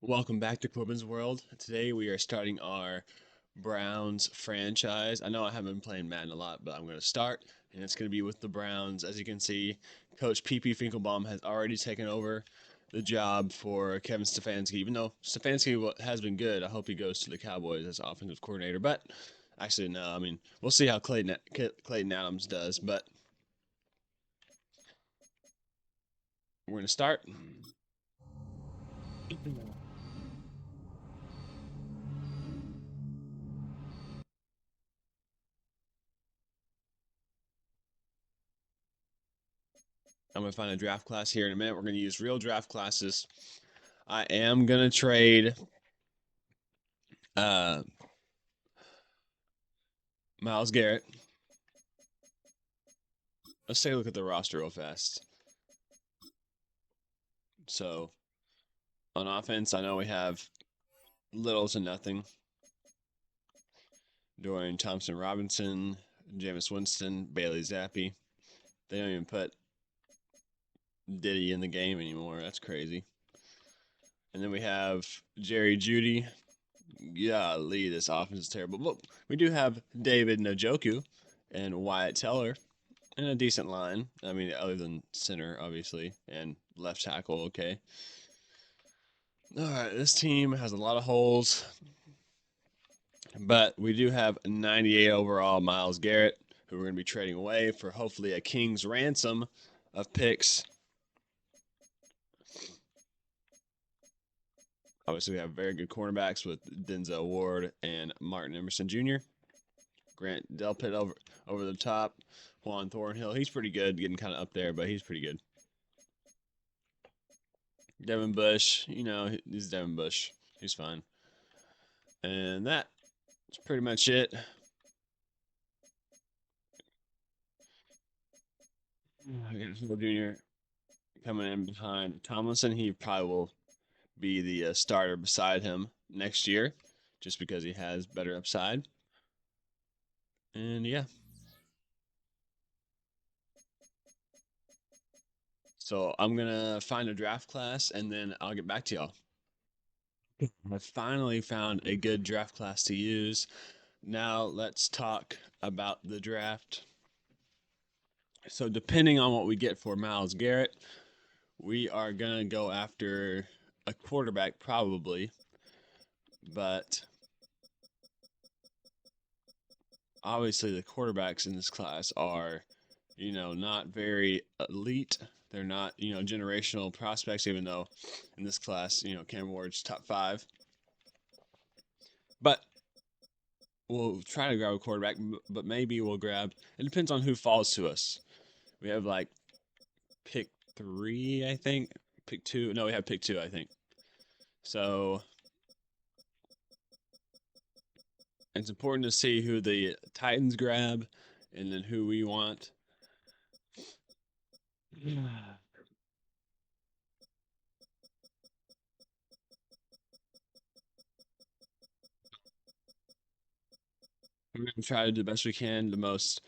Welcome back to Corbin's World. Today we are starting our Browns franchise. I know I haven't been playing Madden a lot, but I'm going to start, and it's going to be with the Browns. As you can see, Coach P.P. Finkelbaum has already taken over the job for Kevin Stefanski. Even though Stefanski has been good, I hope he goes to the Cowboys as offensive coordinator. But actually, no. I mean, we'll see how Clayton Adams does. But we're going to start. I'm going to find a draft class here in a minute. We're going to use real draft classes. I am going to trade uh, Myles Garrett. Let's take a look at the roster real fast. So, on offense, I know we have little to nothing. Dorian Thompson Robinson, Jameis Winston, Bailey Zappi. They don't even put Diddy in the game anymore. That's crazy. And then we have Jerry Jeudy. Golly, this offense is terrible. But we do have David Njoku and Wyatt Teller and a decent line. I mean, other than center, obviously, and left tackle, okay. All right, this team has a lot of holes, but we do have 98 overall Myles Garrett, who we're going to be trading away for hopefully a king's ransom of picks. Obviously, we have very good cornerbacks with Denzel Ward and Martin Emerson Jr. Grant Delpit over the top. Juan Thornhill, he's pretty good, getting kind of up there, but he's pretty good. Devin Bush, he's Devin Bush. He's fine. And that's pretty much it. Hill Jr. coming in behind Tomlinson. He probably will be the starter beside him next year, just because he has better upside. And yeah. So I'm gonna find a draft class and then I'll get back to y'all. I finally found a good draft class to use. Now let's talk about the draft. So depending on what we get for Myles Garrett, we are gonna go after a quarterback probably, but obviously the quarterbacks in this class are, not very elite. They're not, generational prospects, even though in this class, Cam Ward's top 5. But we'll try to grab a quarterback, but maybe we'll grab, it depends on who falls to us. We have like pick 3, I think. Pick 2. No, we have pick 2, I think. So it's important to see who the Titans grab and then who we want. We're going to try to do the best we can, the most,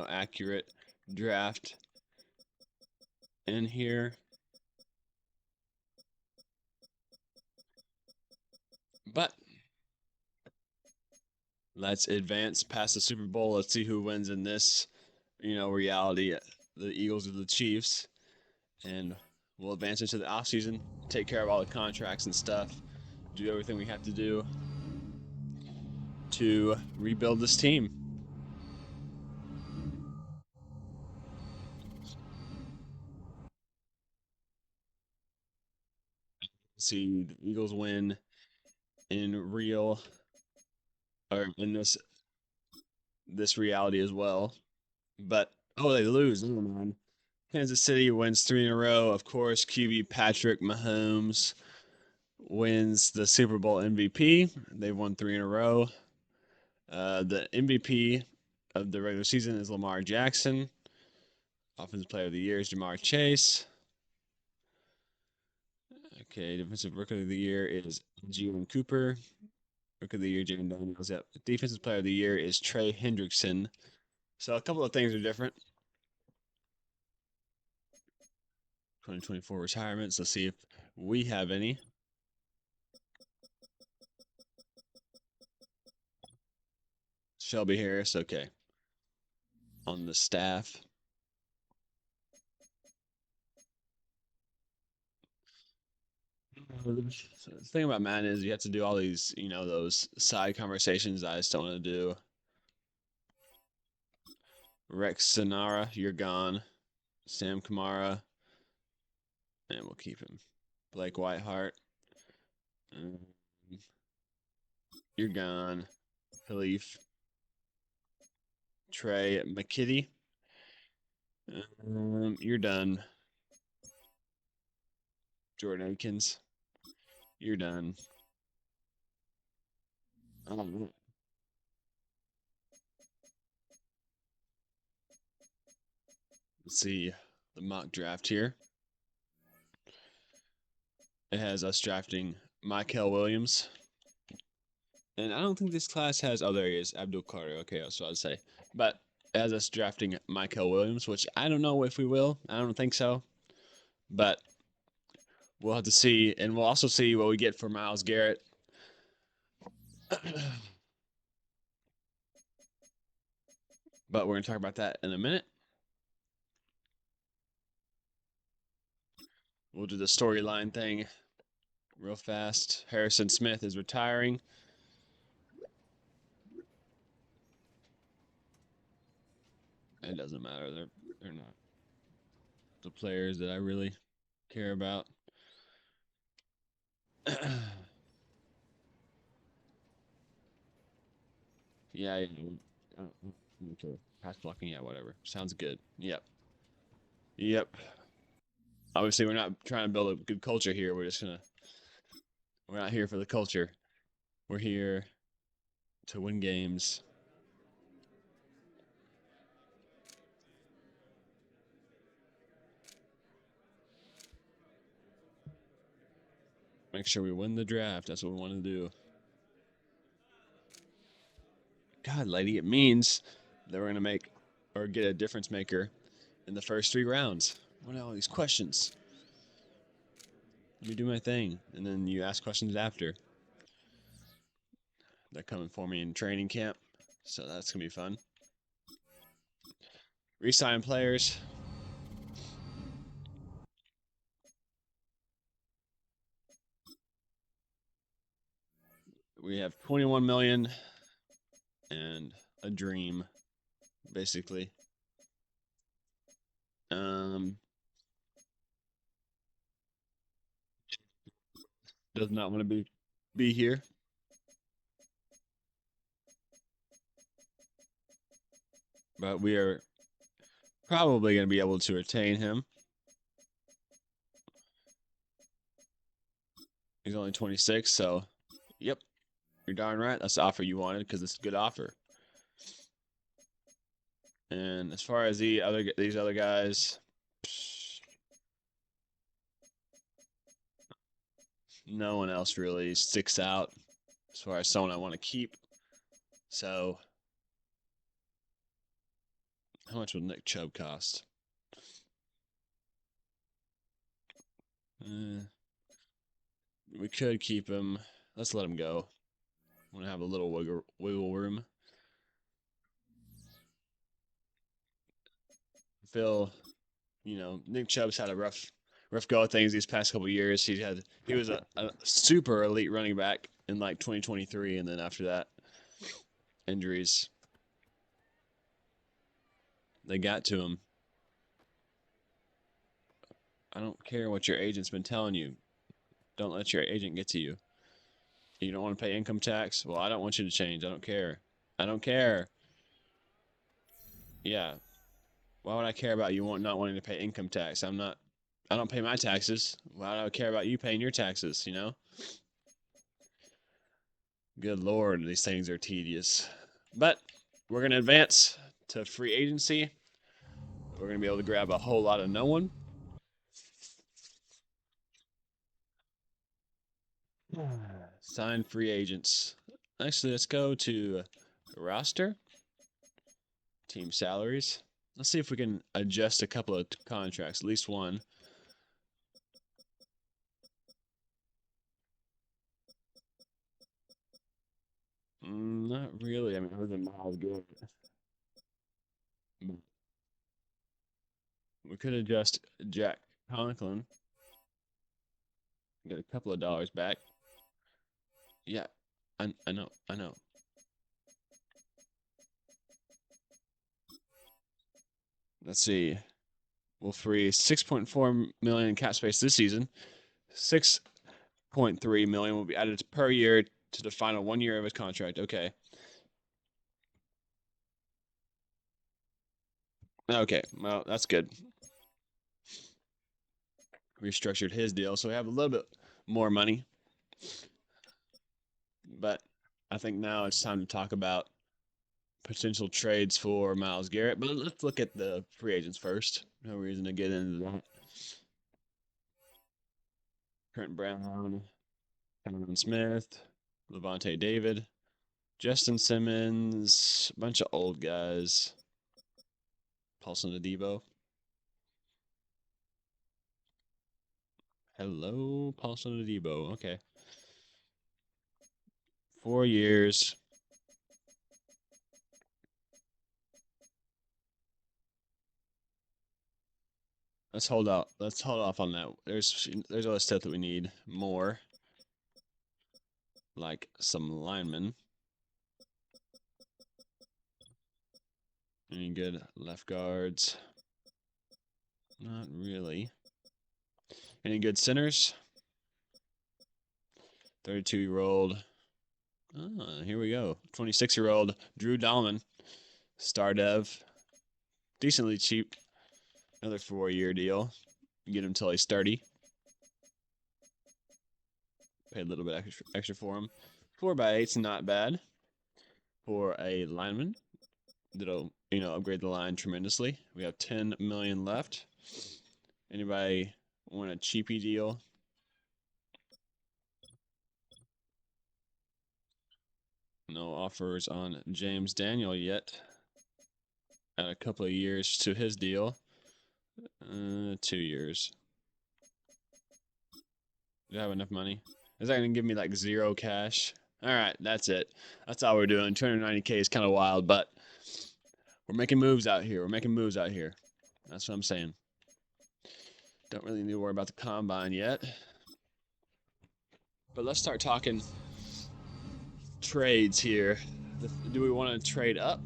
accurate draft in here. But let's advance past the Super Bowl. Let's see who wins in this, reality. The Eagles or the Chiefs. And we'll advance into the offseason, take care of all the contracts and stuff, do everything we have to do to rebuild this team. See the Eagles win in real or in this reality as well. But they lose. Never mind. Kansas City wins 3 in a row. Of course, QB Patrick Mahomes wins the Super Bowl MVP. They've won 3 in a row. The MVP of the regular season is Lamar Jackson. Offensive Player of the Year is Jamar Chase. Okay, Defensive Rookie of the Year is Jalen Cooper. Rookie of the Year, Jaden Daniels. Yep. Defensive Player of the Year is Trey Hendrickson. So a couple of things are different. 2024 retirements. Let's see if we have any. Shelby Harris, okay. On the staff. So the thing about Madden is you have to do all these, those side conversations I just don't want to do. Rex Sonara, you're gone. Sam Kamara, and we'll keep him. Blake Whiteheart, you're gone. Khalif, Trey McKitty, you're done. Jordan Akins, you're done. Let's see the mock draft here. It has us drafting Michael Williams. And I don't think this class has, oh, there he is, Abdul Carter. Okay, that's what I'd say. But it has us drafting Michael Williams, which I don't know if we will. I don't think so. But we'll have to see. And we'll also see what we get for Myles Garrett. But we're going to talk about that in a minute. We'll do the storyline thing real fast. Harrison Smith is retiring. It doesn't matter. They're not the players that I really care about. Yeah. Okay. Pass blocking. Yeah, whatever. Sounds good. Yep. Yep. Obviously, we're not trying to build a good culture here. We're not here for the culture. We're here to win games. Make sure we win the draft. That's what we want to do. God, lady, it means that we're going to make or get a difference maker in the first 3 rounds. What are all these questions? Let me do my thing, and then you ask questions after. They're coming for me in training camp, so that's going to be fun. Resign players. We have 21 million and a dream, basically. Does not want to be here. But we are probably going to be able to retain him. He's only 26, so yep, you're darn right. That's the offer you wanted because it's a good offer. And as far as these other guys, no one else really sticks out as far as someone I want to keep. So, how much will Nick Chubb cost? We could keep him. Let's let him go. I want to have a little wiggle room. Phil, Nick Chubb's had a rough go of things these past couple of years. He was a super elite running back in like 2023, and then after that, injuries. They got to him. I don't care what your agent's been telling you. Don't let your agent get to you. You don't want to pay income tax? Well, I don't want you to change. I don't care. I don't care. Yeah. Why would I care about you not wanting to pay income tax? I don't pay my taxes. Why do I care about you paying your taxes, Good Lord, these things are tedious. But we're going to advance to free agency. We're going to be able to grab a whole lot of no one. Sign free agents. Actually, let's go to roster. Team salaries. Let's see if we can adjust a couple of contracts, at least one. No, Not really. I mean, other than Myles Garrett. But we could have just Jack Conklin, get a couple of dollars back. Yeah, I know, I know. Let's see. We'll free 6.4 million cap space this season. 6.3 million will be added per year to the final 1 year of his contract. Okay. Okay. Well, that's good. Restructured his deal, so we have a little bit more money. But I think now it's time to talk about potential trades for Myles Garrett. But let's look at the free agents first. No reason to get into that. Trent Brown, Cameron Smith, Levante David, Justin Simmons, a bunch of old guys. Paulson Adebo. Hello, Paulson Adebo. Okay. 4 years. Let's hold out. Let's hold off on that. There's other stuff that we need more, like some linemen. Any good left guards? Not really. Any good centers? 32-year-old. Here we go. 26-year-old Drew Dahlman, star dev, decently cheap. Another 4-year deal. Get him till he's 30. Paid a little bit extra for him. 4x8's not bad for a lineman. That'll upgrade the line tremendously. We have 10 million left. Anybody want a cheapy deal? No offers on James Daniel yet. Add a couple of years to his deal. 2 years. Do you have enough money? Is that going to give me like 0 cash? All right, that's it. That's all we're doing. 290K is kind of wild, but we're making moves out here. We're making moves out here. That's what I'm saying. Don't really need to worry about the combine yet. But let's start talking trades here. Do we want to trade up?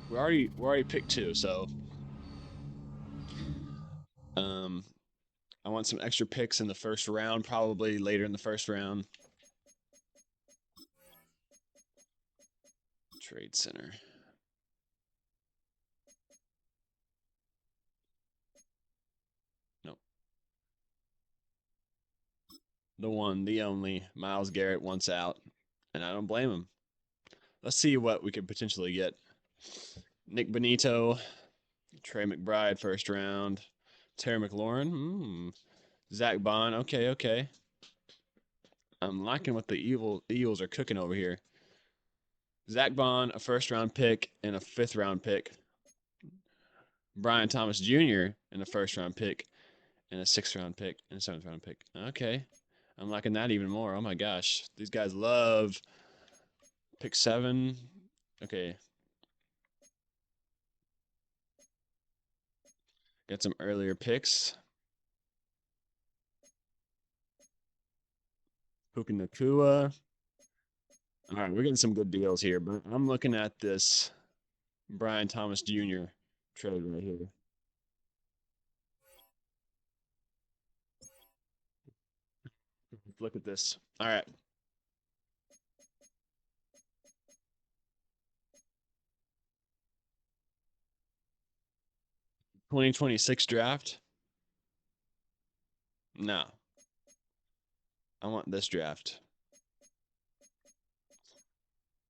We're already picked 2, so um, I want some extra picks in the first round, probably later in the first round. Trade center. Nope. The one, the only Myles Garrett wants out, and I don't blame him. Let's see what we could potentially get. Nick Benito, Trey McBride, first round. Terry McLaurin, Zach Bond. Okay. I'm liking what the Eagles are cooking over here. Zach Bond, a first-round pick, and a fifth-round pick. Brian Thomas Jr. and a first-round pick, and a sixth-round pick, and a seventh-round pick. Okay. I'm liking that even more. Oh my gosh. These guys love pick 7. Okay. Got some earlier picks. Puka Nakua. All right, we're getting some good deals here, but I'm looking at this Brian Thomas Jr. trade right here. Look at this. All right. 2026 draft. No. I want this draft.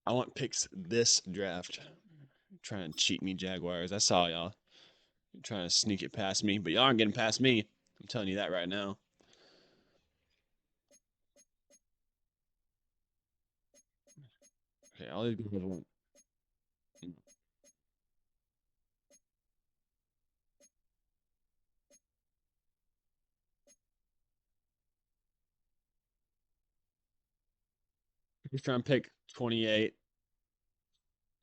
I want picks this draft. Trying to cheat me, Jaguars. I saw y'all. You're trying to sneak it past me, but y'all aren't getting past me. I'm telling you that right now. Okay, all these guys want. First round pick 28.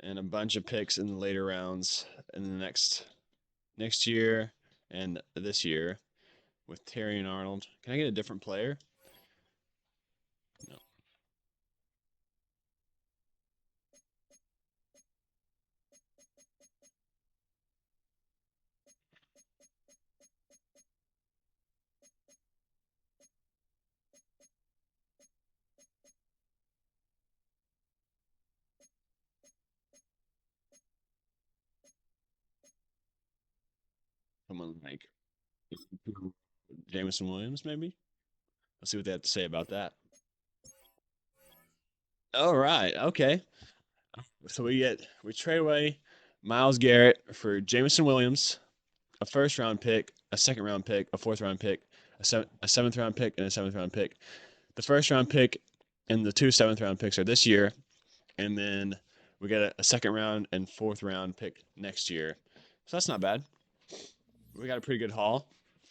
and a bunch of picks in the later rounds in the next year and this year with Terry and Arnold. Can I get a different player? No. Someone like Jameson Williams, maybe? Let's see what they have to say about that. All right. Okay. So we trade away Myles Garrett for Jameson Williams, a first round pick, a second round pick, a fourth round pick, a seventh round pick, and a seventh round pick. The first round pick and the two seventh round picks are this year, and then we get a second round and fourth round pick next year. So that's not bad. We got a pretty good haul,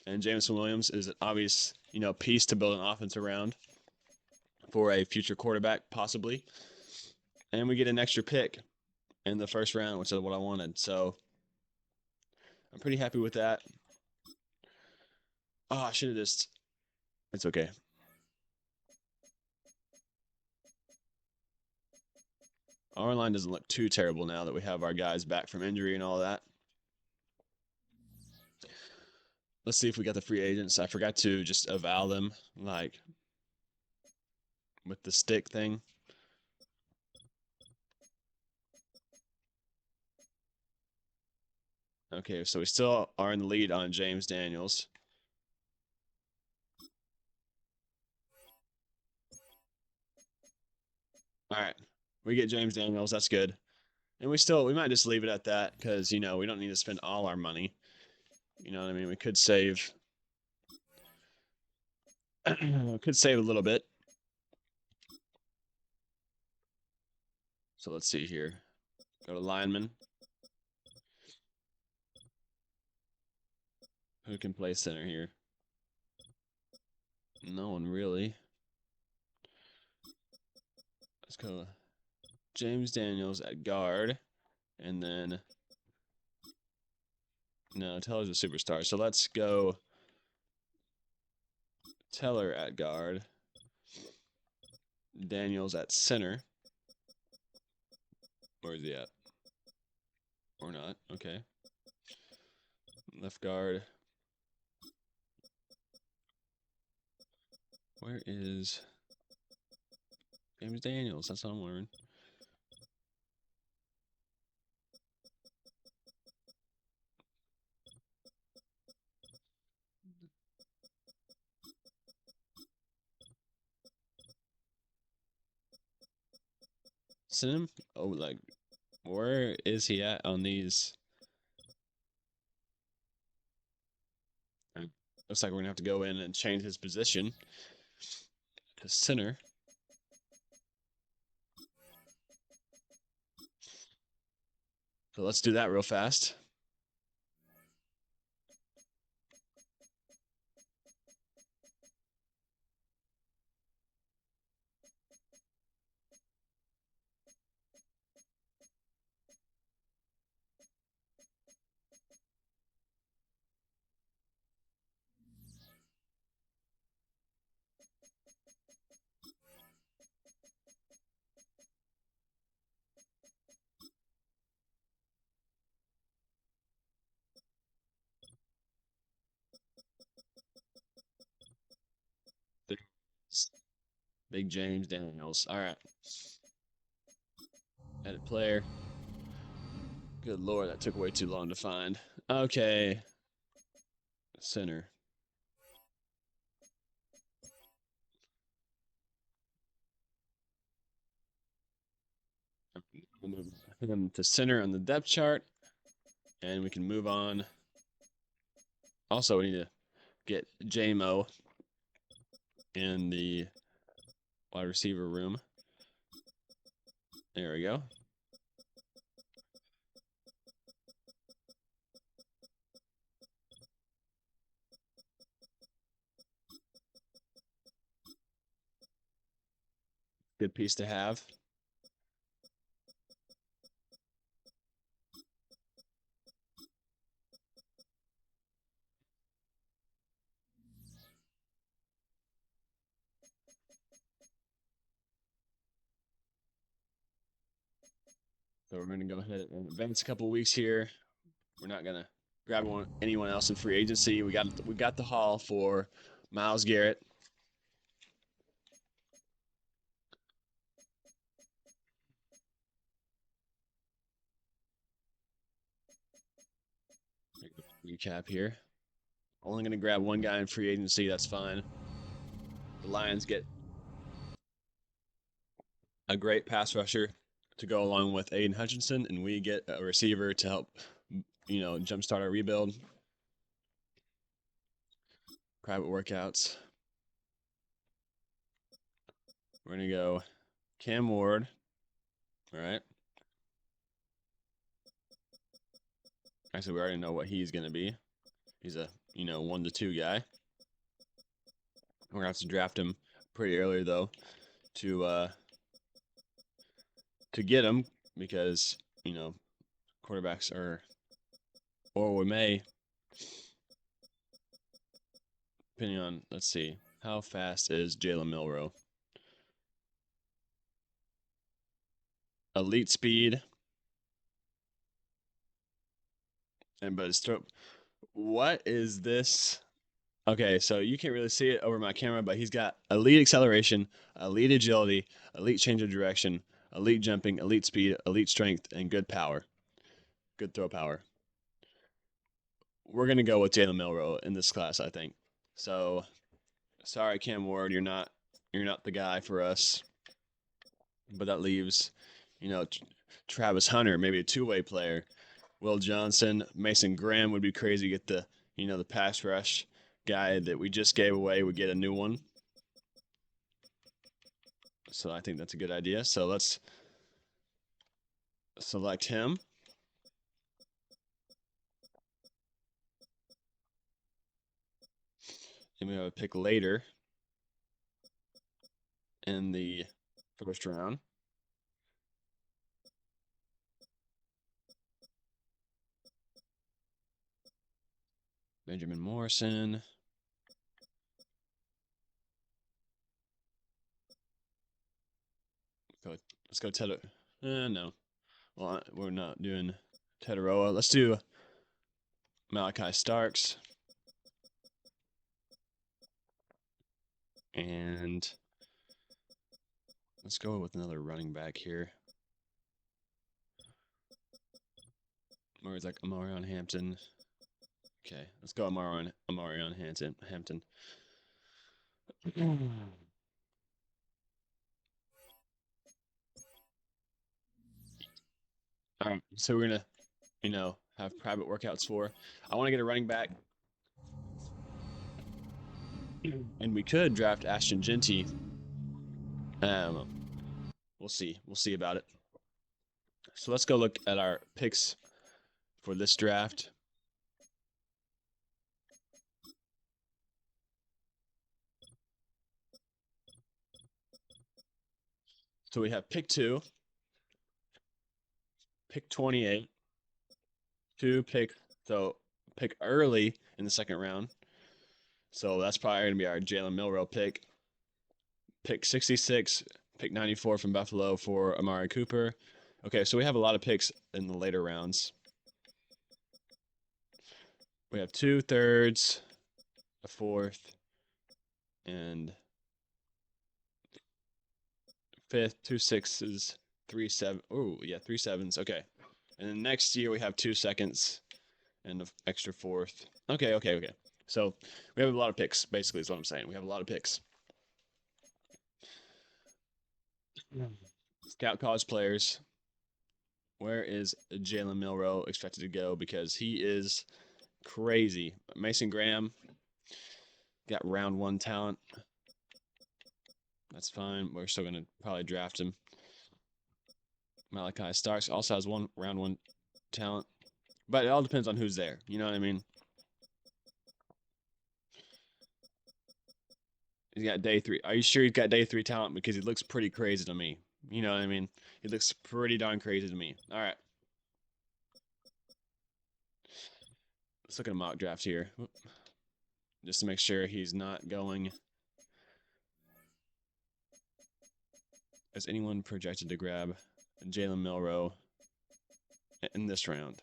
and Jameson Williams is an obvious piece to build an offense around for a future quarterback possibly, and we get an extra pick in the first round, which is what I wanted. So I'm pretty happy with that. Oh, I should have just. It's okay. Our line doesn't look too terrible now that we have our guys back from injury and all that. Let's see if we got the free agents. I forgot to just eval them, like with the stick thing. Okay, so we still are in the lead on James Daniels. All right, we get James Daniels. That's good. And we might just leave it at that because we don't need to spend all our money. You know what I mean? We could save could save a little bit. So let's see here. Go to lineman. Who can play center here? No one really. Let's go James Daniels at guard. And then no, Teller's a superstar. So let's go Teller at guard. Daniels at center. Where is he at? Or not. Okay. Left guard. Where is James Daniels? That's what I'm wondering. Send him? Oh, like, where is he at on these? Looks like we're gonna have to go in and change his position to center. So let's do that real fast. Big James Daniels. All right. Edit player. Good lord, that took way too long to find. Okay. Center. We'll move him to center on the depth chart. And we can move on. Also, we need to get JMO in the wide receiver room. There we go. Good piece to have. So we're going to go ahead and advance a couple weeks here. We're not going to grab anyone else in free agency. We got the haul for Myles Garrett. Recap here. Only going to grab one guy in free agency. That's fine. The Lions get a great pass rusher to go along with Aiden Hutchinson, and we get a receiver to help, jumpstart our rebuild. Private workouts. We're going to go Cam Ward. All right. Actually, we already know what he's going to be. He's a, 1 to 2 guy. We're going to have to draft him pretty early, though, to get him because, quarterbacks are, or we may, depending on, let's see, how fast is Jalen Milroe? Elite speed. But it's what is this? Okay, so you can't really see it over my camera, but he's got elite acceleration, elite agility, elite change of direction, elite jumping, elite speed, elite strength, and good power. Good throw power. We're going to go with Jalen Milroe in this class, I think. So, sorry, Cam Ward, you're not the guy for us. But that leaves, Travis Hunter, maybe a two-way player. Will Johnson, Mason Graham would be crazy to get the pass rush guy that we just gave away. We get a new one. So I think that's a good idea. So let's select him. And we have a pick later in the first round. Benjamin Morrison. Let's go Ted. No. Well, we're not doing Tetaroa. Let's do Malachi Starks. And let's go with another running back here. Or it's like Amarion Hampton. Okay, let's go Amarion Hampton. All right, so we're gonna, have private workouts for. I want to get a running back, and we could draft Ashton Genty. We'll see. We'll see about it. So let's go look at our picks for this draft. So we have pick 2, pick 28, 2 pick, so pick early in the second round. So that's probably going to be our Jalen Milroe pick. Pick 66, pick 94 from Buffalo for Amari Cooper. Okay, so we have a lot of picks in the later rounds. We have 2 thirds, a fourth, and 5th, 2 sixes, 3 7. Oh, yeah, 3 sevens. Okay. And then next year we have 2 seconds and an extra fourth. Okay. So we have a lot of picks, basically, is what I'm saying. We have a lot of picks. Scout college players. Where is Jalen Milroe expected to go? Because he is crazy. Mason Graham got round 1 talent. That's fine. We're still going to probably draft him. Malachi Starks also has round 1 talent. But it all depends on who's there. You know what I mean? He's got day 3. Are you sure he's got day 3 talent? Because he looks pretty crazy to me. You know what I mean? He looks pretty darn crazy to me. All right. Let's look at a mock draft here. Just to make sure he's not going. Is anyone projected to grab Jalen Milroe in this round.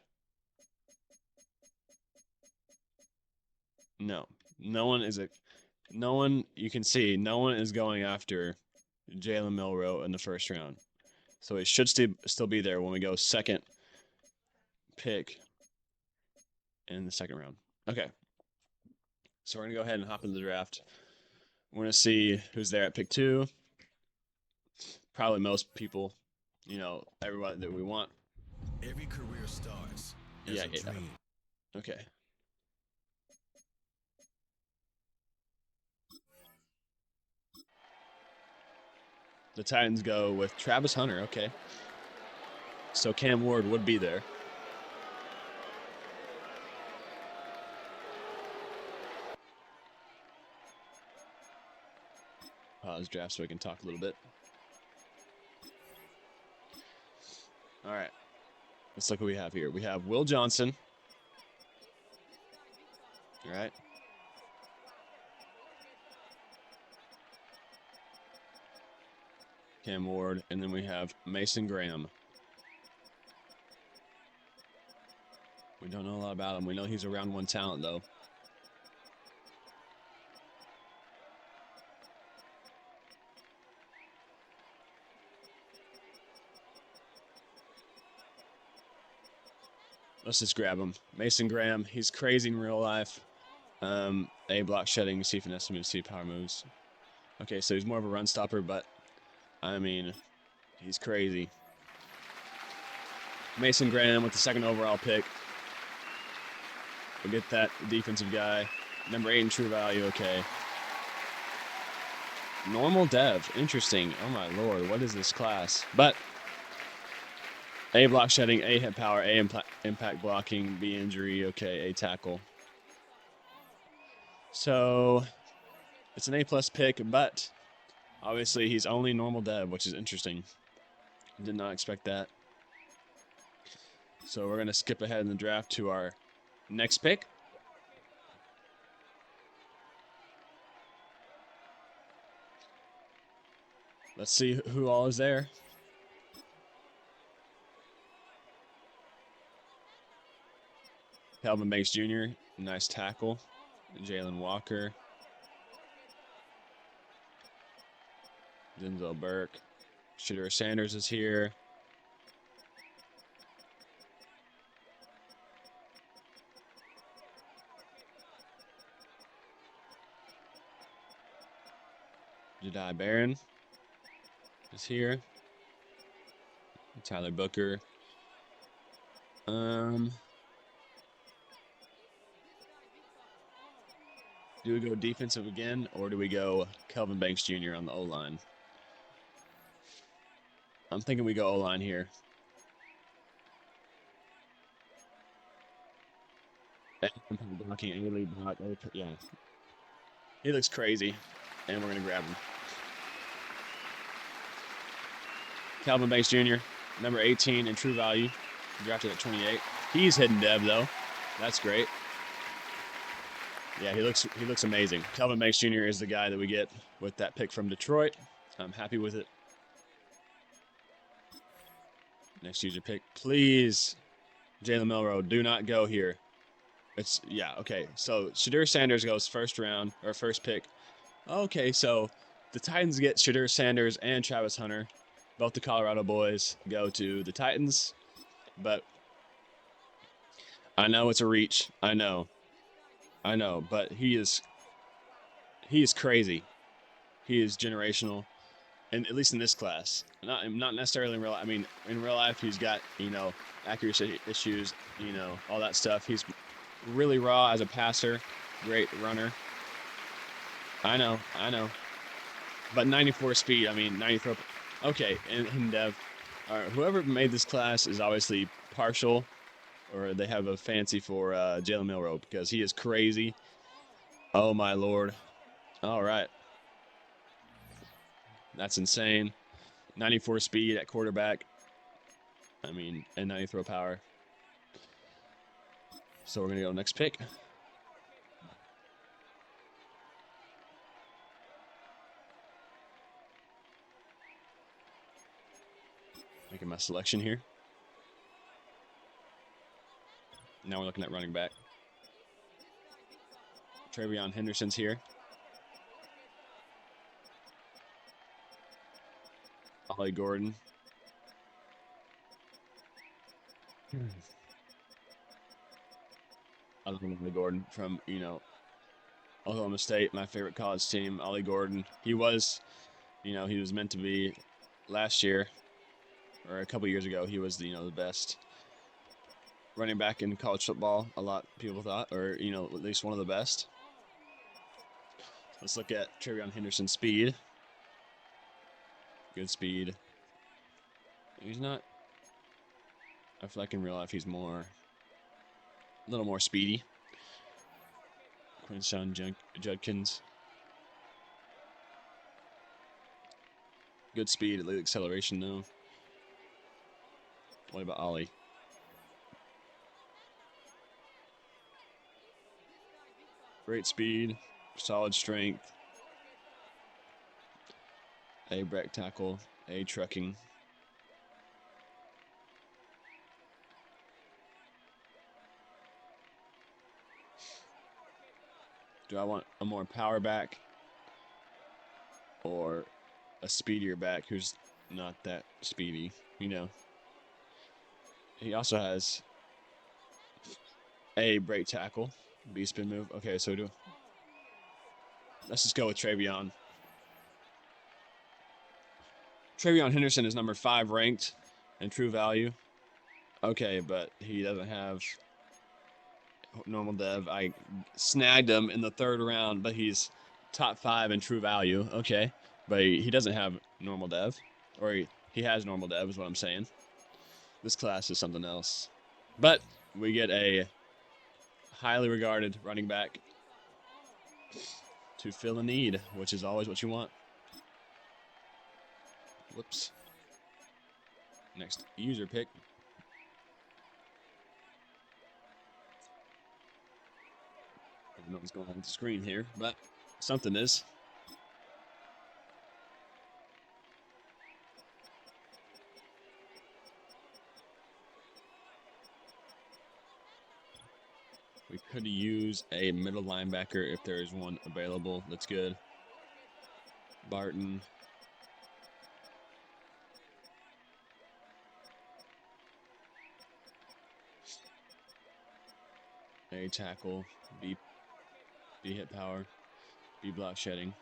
No, no one is a, no one. You can see no one is going after Jalen Milroe in the first round, so it should still be there when we go second pick in the second round. Okay, so we're gonna go ahead and hop into the draft. We're gonna see who's there at pick 2. Probably most people, everybody that we want. Every career starts as a dream. Okay. The Titans go with Travis Hunter. Okay. So Cam Ward would be there. Pause draft so we can talk a little bit. All right. Let's look what we have here. We have Will Johnson. All right. Cam Ward. And then we have Mason Graham. We don't know a lot about him. We know he's a round 1 talent, though. Let's just grab him. Mason Graham. He's crazy in real life. A block shedding, C finesse moves, C power moves. Okay, so he's more of a run stopper, but I mean, he's crazy. Mason Graham with the 2nd overall pick. We'll get that defensive guy. Number 8 in true value. Okay. Normal dev. Interesting. Oh my lord, what is this class? But A block shedding, A hit power, A impact blocking, B injury. Okay, A tackle. So it's an A+ pick, but obviously he's only normal dev, which is interesting. Did not expect that. So we're going to skip ahead in the draft to our next pick. Let's see who all is there. Calvin Banks Jr., nice tackle. Jalen Walker. Denzel Burke. Shedeur Sanders is here. Jedi Barron is here. Tyler Booker. Do we go defensive again, or do we go Kelvin Banks Jr. on the O-line? I'm thinking we go O-line here. Blocking, yeah. He looks crazy, and we're going to grab him. Calvin Banks Jr., number 18 in true value, drafted at 28. He's hidden dev, though. That's great. Yeah, he looks amazing. Calvin Banks Jr. is the guy that we get with that pick from Detroit. I'm happy with it. Next user pick, please. Jalen Milroe, do not go here. Okay. So Shedeur Sanders goes first round, or first pick. Okay, so the Titans get Shedeur Sanders and Travis Hunter. Both the Colorado boys go to the Titans. But I know it's a reach. I know, but he is crazy. He is generational, and at least in this class, not necessarily in real. I mean, in real life, he's got accuracy issues, all that stuff. He's really raw as a passer, great runner. I know, but 94 speed. I mean, 94. Okay, and Dev, all right, whoever made this class is obviously partial, or they have a fancy for Jalen Milroe because he is crazy. Oh my lord! All right, that's insane. 94 speed at quarterback. I mean, and 90 throw power. So we're gonna go next pick. Making my selection here. Now we're looking at running back. Travion Henderson's here. Ollie Gordon. I love Ollie Gordon from, Oklahoma State, my favorite college team. Ollie Gordon. He was, he was meant to be last year or a couple years ago. He was, the best running back in college football. A lot of people thought, or, at least one of the best. Let's look at Travion Henderson's speed. Good speed. He's not. I feel like in real life he's a little more speedy. Quinshon Judkins. Good speed, elite acceleration though. What about Ollie? Great speed, solid strength. A break tackle, A trucking. Do I want a more power back or a speedier back who's not that speedy? He also has A break tackle, B spin move. Okay, so let's just go with Travion. Travion Henderson is number 5 ranked in true value. Okay, but he doesn't have normal dev. I snagged him in the 3rd round, but he's top 5 in true value. Okay, but he doesn't have normal dev, or he has normal dev is what I'm saying. This class is something else. But we get a highly regarded running back to fill a need, which is always what you want. Whoops. Next user pick. I don't know what's going on with the screen here, but something is. We could use a middle linebacker if there is one available. That's good. Barton. A tackle. B hit power. B block shedding.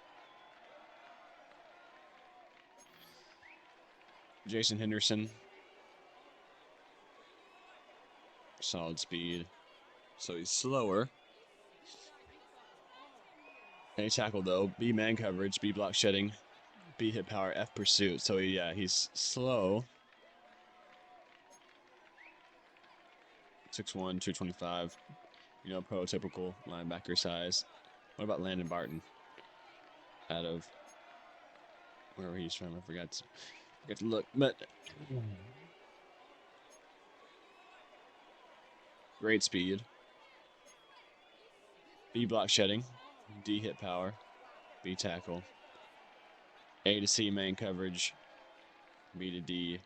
Jason Henderson. Solid speed. So he's slower. A tackle though. B man coverage. B block shedding. B hit power. F pursuit. So he's slow. 6'1", 225. Prototypical linebacker size. What about Landon Barton? Out of where he's from, I forgot to look. But great speed. B block shedding. D hit power. B tackle. A to C main coverage. B to D.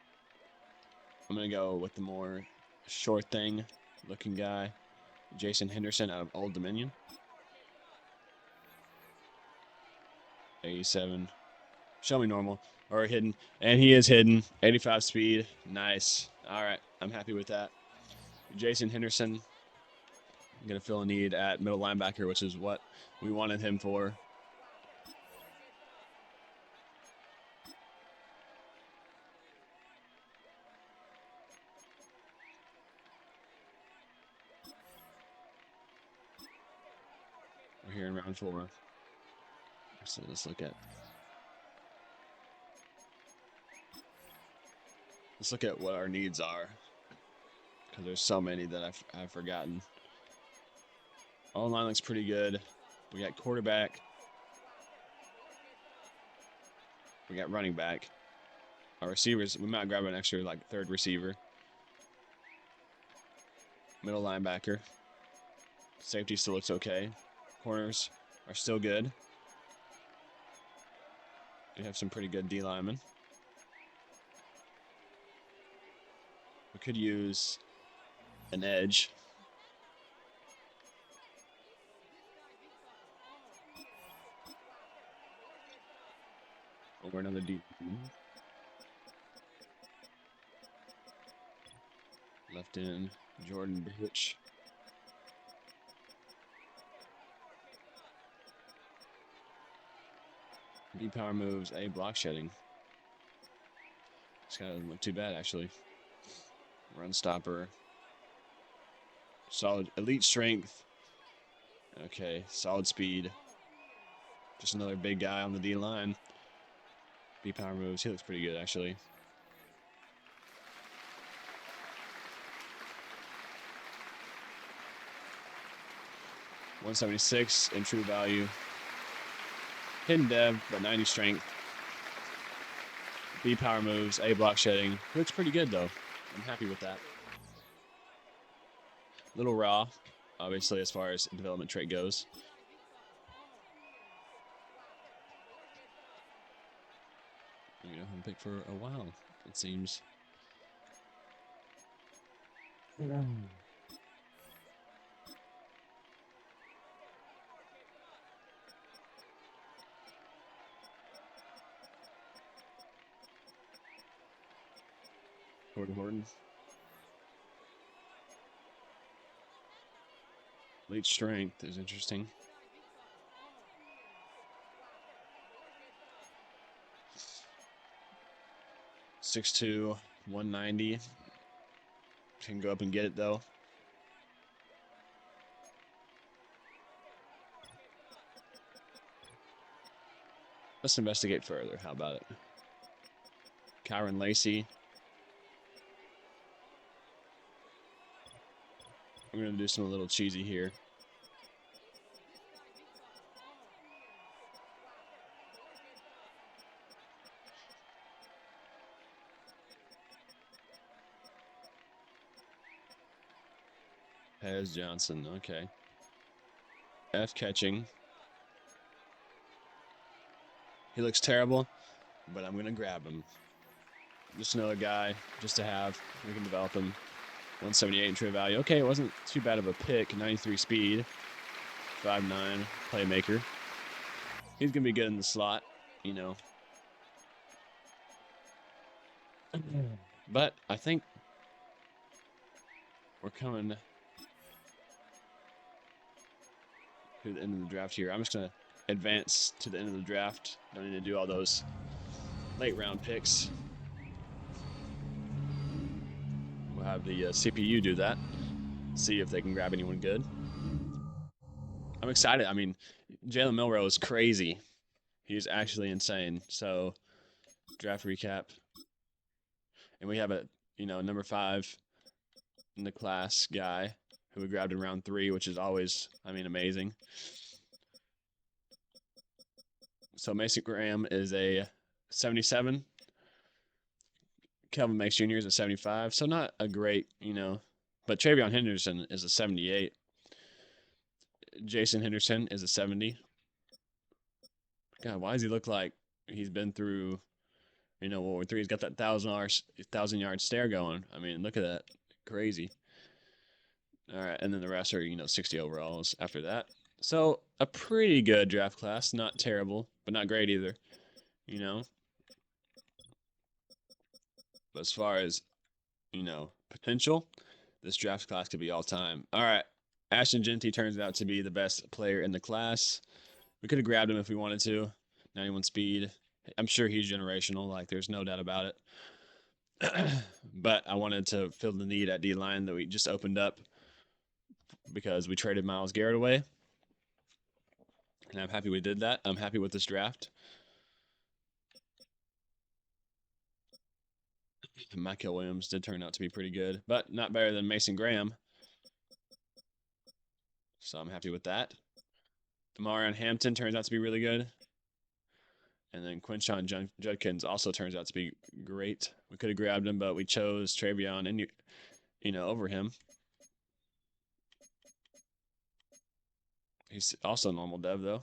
I'm gonna go with the more short thing looking guy. Jason Henderson out of Old Dominion. 87. Show me normal. Or hidden. And he is hidden. 85 speed. Nice. Alright. I'm happy with that. Jason Henderson. I'm going to fill a need at middle linebacker, which is what we wanted him for. We're here in round 4. So let's look at what our needs are, because there's so many that I've forgotten. All line looks pretty good. We got quarterback. We got running back. Our receivers, we might grab an extra 3rd receiver. Middle linebacker. Safety still looks okay. Corners are still good. We have some pretty good D linemen. We could use an edge. or another D. Left in Jordan Bitch. B power moves, A block shedding. This guy doesn't look too bad actually. Run stopper. Solid elite strength. Okay, solid speed. Just another big guy on the D line. B power moves. He looks pretty good actually. $176 in true value. Hidden dev, but 90 strength. B power moves, A block shedding. He looks pretty good though. I'm happy with that. Little raw, obviously, as far as development trait goes. We don't have a pick for a while, it seems. Horton. Elite strength is interesting. .62, 190. Can go up and get it though. Let's investigate further. How about it? Kyron Lacey. I'm going to do some a little cheesy here. Pez Johnson, okay. F catching. He looks terrible, but I'm going to grab him. Just another guy, just to have. We can develop him. 178 in true value. Okay, it wasn't too bad of a pick. 93 speed. 5'9", playmaker. He's going to be good in the slot, you know. But I think we're coming to the end of the draft here. I'm just going to advance to the end of the draft. Don't need to do all those late round picks. We'll have the CPU do that. See if they can grab anyone good. I'm excited. I mean, Jalen Milroe is crazy. He's actually insane. So, draft recap. And we have a, number 5 in the class guy who we grabbed in round 3, which is always, amazing. So Mason Graham is a 77. Kelvin Max Jr. is a 75. So not a great, but Travion Henderson is a 78. Jason Henderson is a 70. God, why does he look like he's been through, World War III? He's got that 1,000-yard stare going. I mean, look at that. Crazy. All right, and then the rest are, 60 overalls after that. So a pretty good draft class. Not terrible, but not great either, But as far as, potential, this draft class could be all time. All right, Ashton Genty turns out to be the best player in the class. We could have grabbed him if we wanted to. 91 speed. I'm sure he's generational. Like, there's no doubt about it. But I wanted to fill the need at D-line that we just opened up because we traded Myles Garrett away. And I'm happy we did that. I'm happy with this draft. Michael Williams did turn out to be pretty good, but not better than Mason Graham. So I'm happy with that. Demarion Hampton turns out to be really good. And then Quinshon Judkins also turns out to be great. We could have grabbed him, but we chose Travion and over him. He's also normal dev though.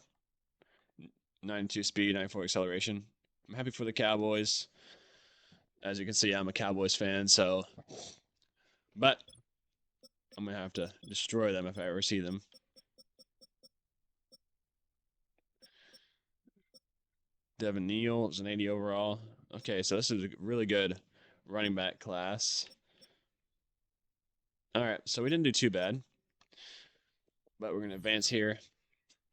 92 speed, 94 acceleration. I'm happy for the Cowboys. As you can see, I'm a Cowboys fan, so but I'm gonna have to destroy them if I ever see them. Devin Neal is an 80 overall. Okay, so this is a really good running back class. All right, so we didn't do too bad, but we're gonna advance here.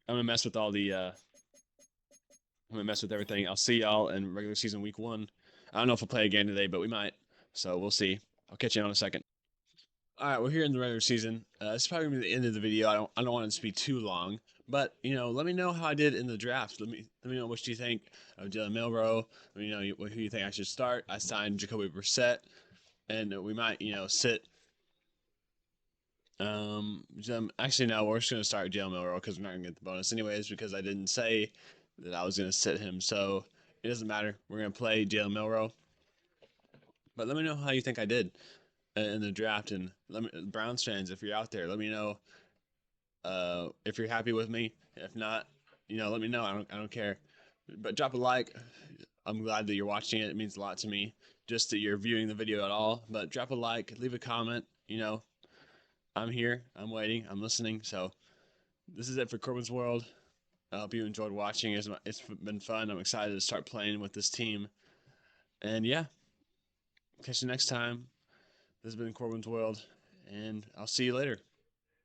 I'm gonna mess with all the. I'm gonna mess with everything. I'll see y'all in regular season week 1. I don't know if we'll play again today, but we might. So we'll see. I'll catch you in a second. All right, we're here in the regular season. This is probably gonna be the end of the video. I don't want it to be too long, but let me know how I did in the draft. Let me know what you think of Jalen Milroe. Let me know who you think I should start. I signed Jacoby Brissett, and we might sit. Actually, no, we're just gonna start Jalen Milroe because we're not gonna get the bonus anyways because I didn't say that I was gonna sit him. So it doesn't matter. We're gonna play Jalen Milroe. But let me know how you think I did in the draft, and let me Browns fans, if you're out there, let me know if you're happy with me. If not, let me know. I don't care. But drop a like. I'm glad that you're watching it. It means a lot to me. Just that you're viewing the video at all. But drop a like, leave a comment. I'm here. I'm waiting. I'm listening. So this is it for Corbin's World. I hope you enjoyed watching. It's been fun. I'm excited to start playing with this team. And yeah, catch you next time. This has been Corbin's World, and I'll see you later.